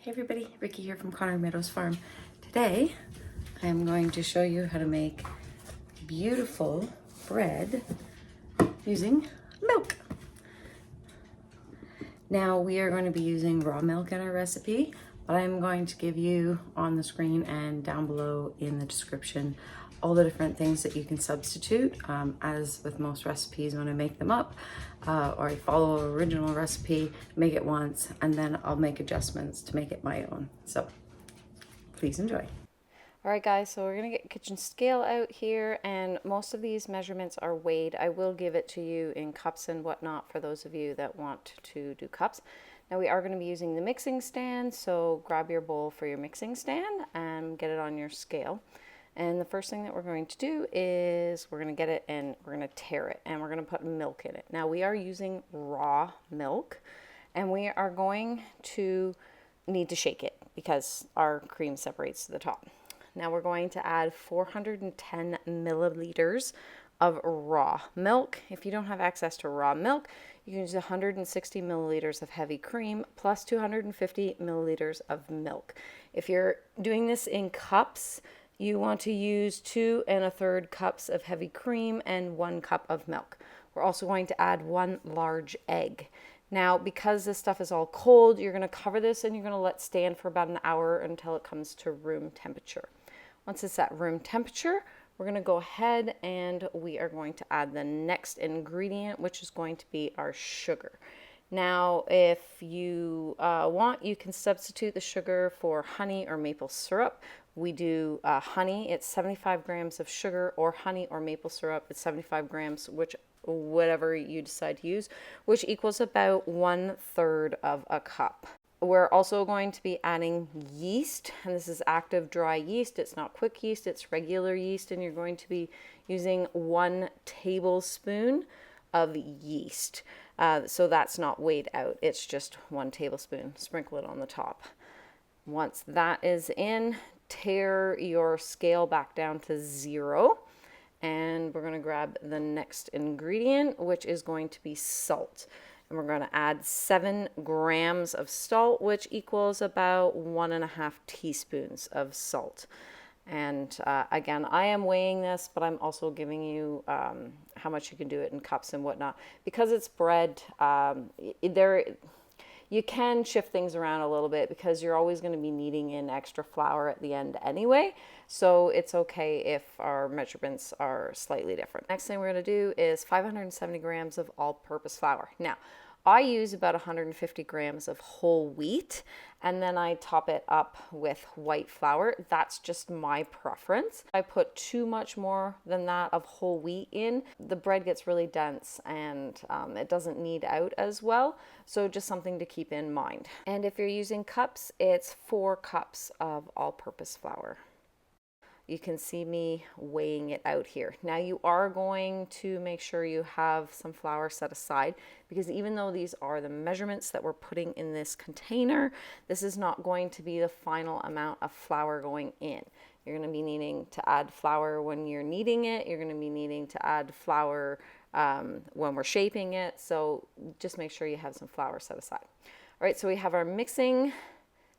Hey everybody, Ricky here from Connerty Meadows Farm. Today I'm going to show you how to make beautiful bread using milk. Now we are going to be using raw milk in our recipe, but I'm going to give you on the screen and down below in the description all the different things that you can substitute. As with most recipes, when I make them up or I follow an original recipe, make it once, and then I'll make adjustments to make it my own. So please enjoy. All right, guys, so we're going to get kitchen scale out here, and most of these measurements are weighed. I will give it to you in cups and whatnot for those of you that want to do cups. Now we are going to be using the mixing stand, so grab your bowl for your mixing stand and get it on your scale. And the first thing that we're going to do is we're going to get it and we're going to tare it, and we're going to put milk in it. Now we are using raw milk, and we are going to need to shake it because our cream separates to the top. Now we're going to add 410 milliliters of raw milk. If you don't have access to raw milk, you can use 160 milliliters of heavy cream plus 250 milliliters of milk. If you're doing this in cups, you want to use 2 1/3 cups of heavy cream and 1 cup of milk. We're also going to add 1 large egg. Now, because this stuff is all cold, you're going to cover this and you're going to let stand for about an hour until it comes to room temperature. Once it's at room temperature, we're going to go ahead and we are going to add the next ingredient, which is going to be our sugar. Now, if you want, you can substitute the sugar for honey or maple syrup. We do honey, it's 75 grams of sugar, or honey or maple syrup, it's 75 grams, whatever you decide to use, which equals about 1/3 of a cup. We're also going to be adding yeast, and this is active dry yeast. It's not quick yeast, it's regular yeast, and you're going to be using 1 tablespoon of yeast. So that's not weighed out, it's just 1 tablespoon. Sprinkle it on the top. Once that is in, tear your scale back down to 0. And we're going to grab the next ingredient, which is going to be salt. And we're going to add 7 grams of salt, which equals about 1.5 teaspoons of salt. And again, I am weighing this, but I'm also giving you how much you can do it in cups and whatnot. Because it's bread, you can shift things around a little bit because you're always going to be needing in extra flour at the end anyway. So it's okay if our measurements are slightly different. Next thing we're going to do is 570 grams of all-purpose flour. Now, I use about 150 grams of whole wheat, and then I top it up with white flour. That's just my preference. I put too much more than that of whole wheat in, the bread gets really dense and it doesn't knead out as well. So just something to keep in mind. And if you're using cups, it's 4 cups of all-purpose flour. You can see me weighing it out here. Now you are going to make sure you have some flour set aside, because even though these are the measurements that we're putting in this container, this is not going to be the final amount of flour going in. You're going to be needing to add flour when you're kneading it. You're going to be needing to add flour when we're shaping it. So just make sure you have some flour set aside. All right, so we have our mixing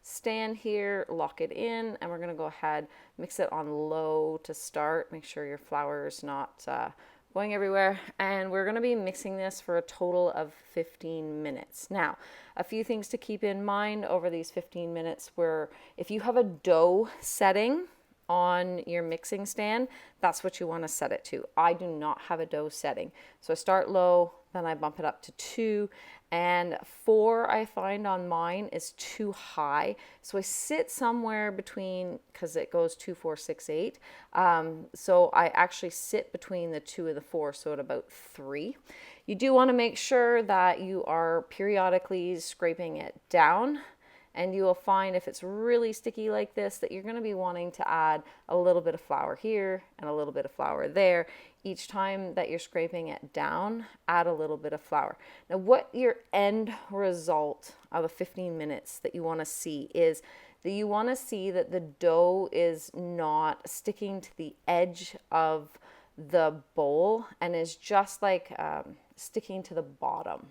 stand here, lock it in, and we're going to go ahead, mix it on low to start. Make sure your flour is not going everywhere, and we're going to be mixing this for a total of 15 minutes. Now, a few things to keep in mind over these 15 minutes where if you have a dough setting on your mixing stand, that's what you want to set it to. I do not have a dough setting, so I start low, then I bump it up to 2, and 4 I find on mine is too high, so I sit somewhere between, because it goes 2, 4, 6, 8, so I actually sit between the 2 and the 4, so at about 3. You do want to make sure that you are periodically scraping it down, and you will find if it's really sticky like this that you're going to be wanting to add a little bit of flour here and a little bit of flour there. Each time that you're scraping it down, add a little bit of flour. Now, what your end result of the 15 minutes that you want to see is that you want to see that the dough is not sticking to the edge of the bowl and is just like sticking to the bottom.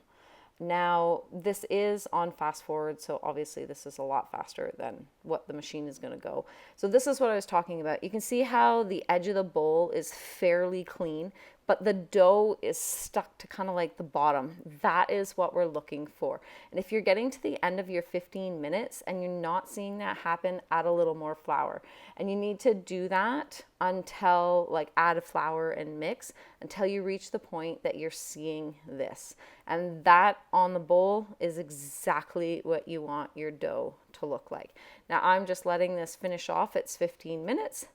Now, this is on fast forward, so obviously this is a lot faster than what the machine is going to go. So this is what I was talking about. You can see how the edge of the bowl is fairly clean, but the dough is stuck to kind of like the bottom. That is what we're looking for. And if you're getting to the end of your 15 minutes and you're not seeing that happen, add a little more flour. And you need to do that until, like, add flour and mix until you reach the point that you're seeing this. And that on the bowl is exactly what you want your dough to look like. Now I'm just letting this finish off its 15 minutes.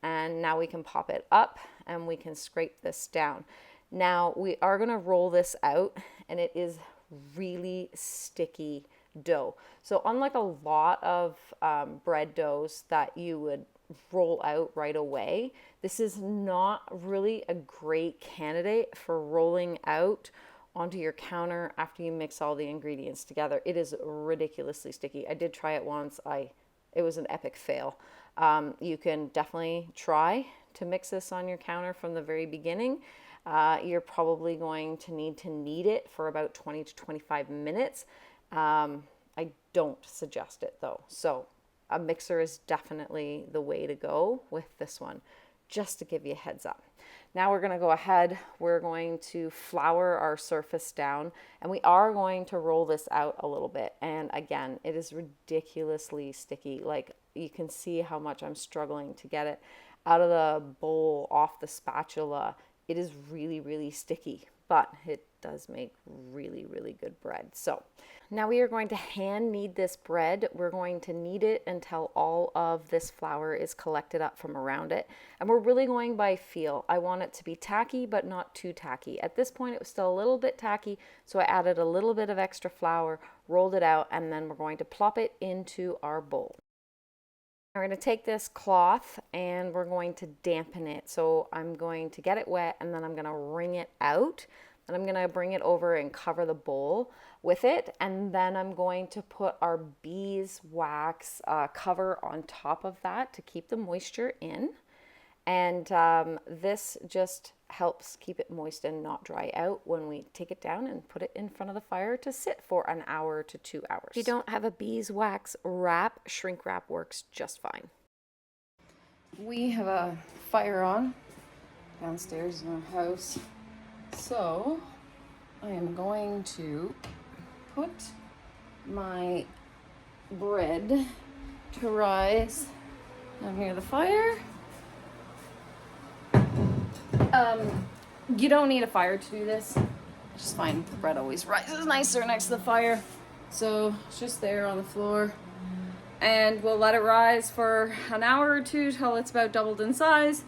And now we can pop it up and we can scrape this down. Now we are going to roll this out, and it is really sticky dough. So unlike a lot of bread doughs that you would roll out right away, this is not really a great candidate for rolling out onto your counter after you mix all the ingredients together. It is ridiculously sticky. I did try it once. It was an epic fail. You can definitely try to mix this on your counter from the very beginning. You're probably going to need to knead it for about 20 to 25 minutes. I don't suggest it though. So a mixer is definitely the way to go with this one, just to give you a heads up. Now we're going to go ahead, we're going to flour our surface down, and we are going to roll this out a little bit. And again, it is ridiculously sticky. Like, you can see how much I'm struggling to get it out of the bowl, off the spatula. It is really, really sticky, but it does make really, really good bread. So now we are going to hand knead this bread. We're going to knead it until all of this flour is collected up from around it. And we're really going by feel. I want it to be tacky, but not too tacky. At this point, it was still a little bit tacky, so I added a little bit of extra flour, rolled it out, and then we're going to plop it into our bowl. We're going to take this cloth and we're going to dampen it. So I'm going to get it wet, and then I'm going to wring it out. And I'm going to bring it over and cover the bowl with it. And then I'm going to put our beeswax cover on top of that to keep the moisture in. And this just helps keep it moist and not dry out when we take it down and put it in front of the fire to sit for an hour to 2 hours. If you don't have a beeswax wrap, shrink wrap works just fine. We have a fire on downstairs in our house. So I am going to put my bread to rise down near the fire. You don't need a fire to do this. I just find the bread always rises nicer next to the fire. So it's just there on the floor. And we'll let it rise for an hour or two till it's about doubled in size.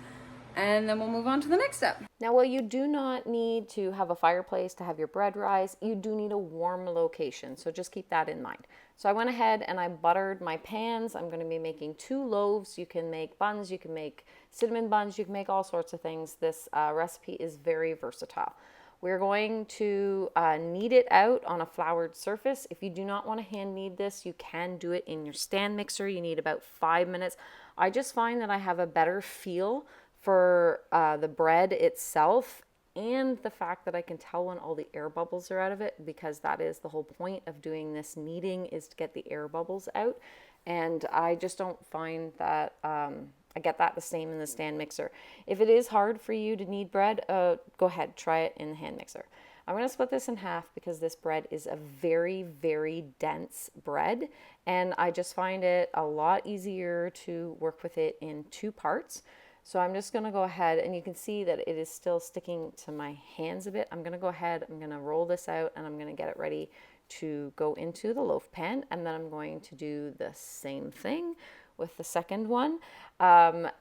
And then we'll move on to the next step. Now, while you do not need to have a fireplace to have your bread rise, you do need a warm location. So just keep that in mind. So I went ahead and I buttered my pans. I'm going to be making 2 loaves. You can make buns, you can make cinnamon buns, you can make all sorts of things. This recipe is very versatile. We're going to knead it out on a floured surface. If you do not want to hand knead this, you can do it in your stand mixer. You need about 5 minutes. I just find that I have a better feel for the bread itself, and the fact that I can tell when all the air bubbles are out of it, because that is the whole point of doing this kneading, is to get the air bubbles out. And I just don't find that I get that the same in the stand mixer. If it is hard for you to knead bread, go ahead, try it in the hand mixer. I'm going to split this in half because this bread is a very, very dense bread, and I just find it a lot easier to work with it in 2 parts. So I'm just going to go ahead, and you can see that it is still sticking to my hands a bit. I'm going to go ahead, I'm going to roll this out, and I'm going to get it ready to go into the loaf pan, and then I'm going to do the same thing with the second one. And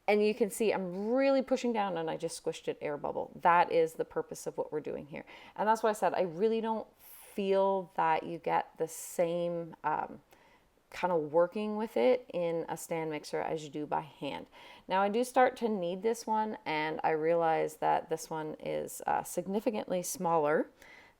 you can see I'm really pushing down, and I just squished it air bubble. That is the purpose of what we're doing here. And that's why I said I really don't feel that you get the same kind of working with it in a stand mixer as you do by hand. Now I do start to knead this one, and I realize that this one is significantly smaller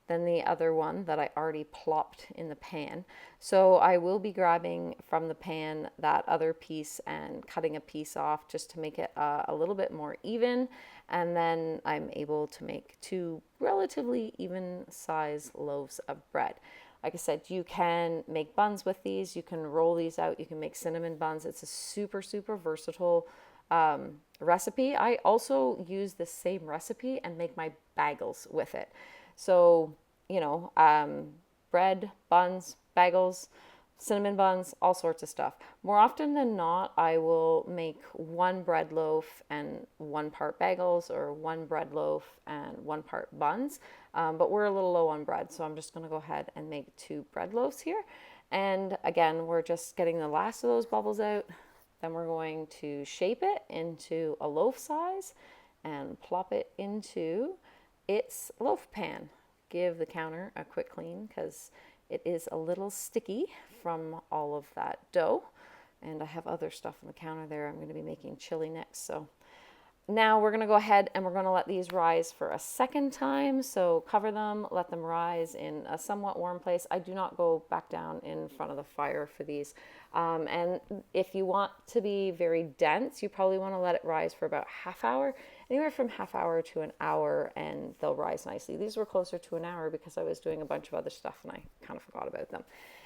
than the other one that I already plopped in the pan. So I will be grabbing from the pan that other piece and cutting a piece off just to make it a little bit more even. And then I'm able to make 2 relatively even size loaves of bread. Like I said, you can make buns with these. You can roll these out. You can make cinnamon buns. It's a super, super versatile recipe. I also use the same recipe and make my bagels with it. So, you know, bread, buns, bagels, cinnamon buns, all sorts of stuff. More often than not, I will make 1 bread loaf and 1 part bagels, or 1 bread loaf and 1 part buns. But we're a little low on bread, so I'm just going to go ahead and make 2 bread loaves here. And again, we're just getting the last of those bubbles out. Then we're going to shape it into a loaf size and plop it into its loaf pan. Give the counter a quick clean because it is a little sticky from all of that dough. And I have other stuff on the counter there. I'm going to be making chili next. So now we're going to go ahead and we're going to let these rise for a second time. So cover them, let them rise in a somewhat warm place. I do not go back down in front of the fire for these. And if you want to be very dense, you probably want to let it rise for about half hour, anywhere from half hour to an hour, and they'll rise nicely. These were closer to an hour because I was doing a bunch of other stuff and I kind of forgot about them.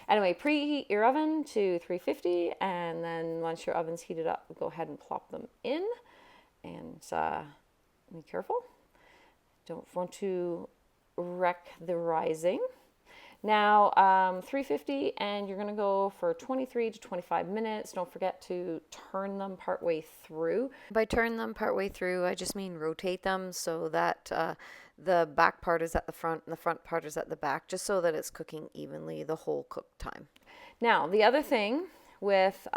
Anyway, preheat your oven to 350, and then once your oven's heated up, go ahead and plop them in. And be careful. Don't want to wreck the rising. Now, 350, and you're going to go for 23 to 25 minutes. Don't forget to turn them partway through. By turn them partway through, I just mean rotate them so that the back part is at the front and the front part is at the back, just so that it's cooking evenly the whole cook time. Now, the other thing with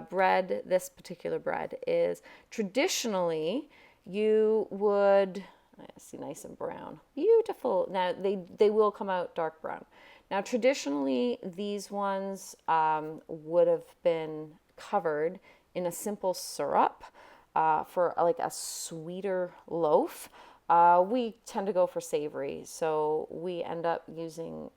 bread, this particular bread, is traditionally you would, I see nice and brown, beautiful. Now they will come out dark brown. Now traditionally these ones would have been covered in a simple syrup for like a sweeter loaf. We tend to go for savory, so we end up using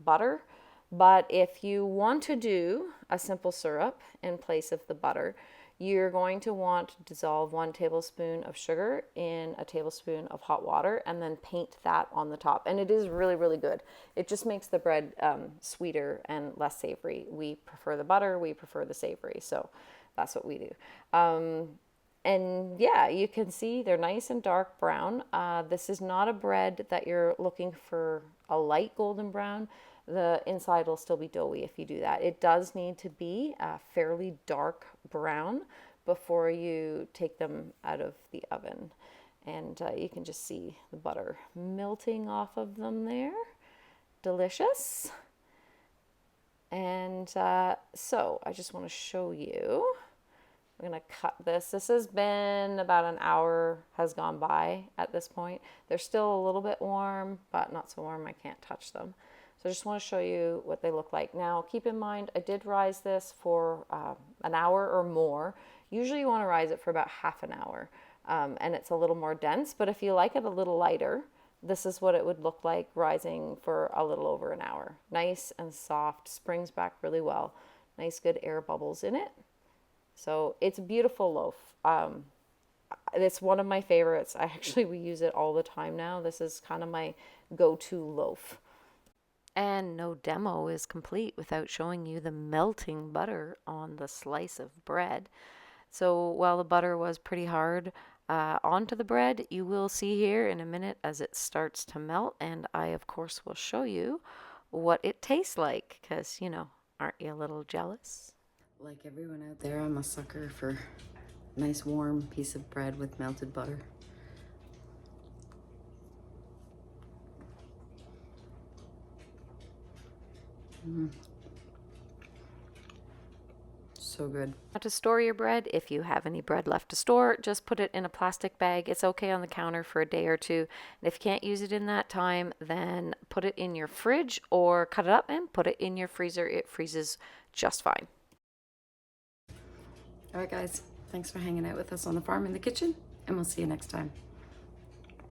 butter. But if you want to do a simple syrup in place of the butter, you're going to want to dissolve 1 tablespoon of sugar in a tablespoon of hot water and then paint that on the top. And it is really, really good. It just makes the bread sweeter and less savory. We prefer the butter, we prefer the savory. So that's what we do. And yeah, you can see they're nice and dark brown. This is not a bread that you're looking for a light golden brown. The inside will still be doughy if you do that. It does need to be a fairly dark brown before you take them out of the oven. And you can just see the butter melting off of them there. Delicious. And so I just want to show you. I'm going to cut this. This has been about an hour has gone by at this point. They're still a little bit warm, but not so warm I can't touch them. So I just want to show you what they look like. Now, keep in mind, I did rise this for an hour or more. Usually you want to rise it for about half an hour, and it's a little more dense. But if you like it a little lighter, this is what it would look like rising for a little over an hour. Nice and soft, springs back really well. Nice, good air bubbles in it. So it's a beautiful loaf. It's one of my favorites. We use it all the time now. This is kind of my go-to loaf. And no demo is complete without showing you the melting butter on the slice of bread. So while the butter was pretty hard onto the bread, you will see here in a minute as it starts to melt. And I, of course, will show you what it tastes like because, you know, aren't you a little jealous? Like everyone out there, I'm a sucker for a nice warm piece of bread with melted butter. So good. Now to store your bread, if you have any bread left to store, just put it in a plastic bag. It's okay on the counter for a day or two. And if you can't use it in that time, then put it in your fridge or cut it up and put it in your freezer. It freezes just fine. All right, guys. Thanks for hanging out with us on the farm in the kitchen, and we'll see you next time.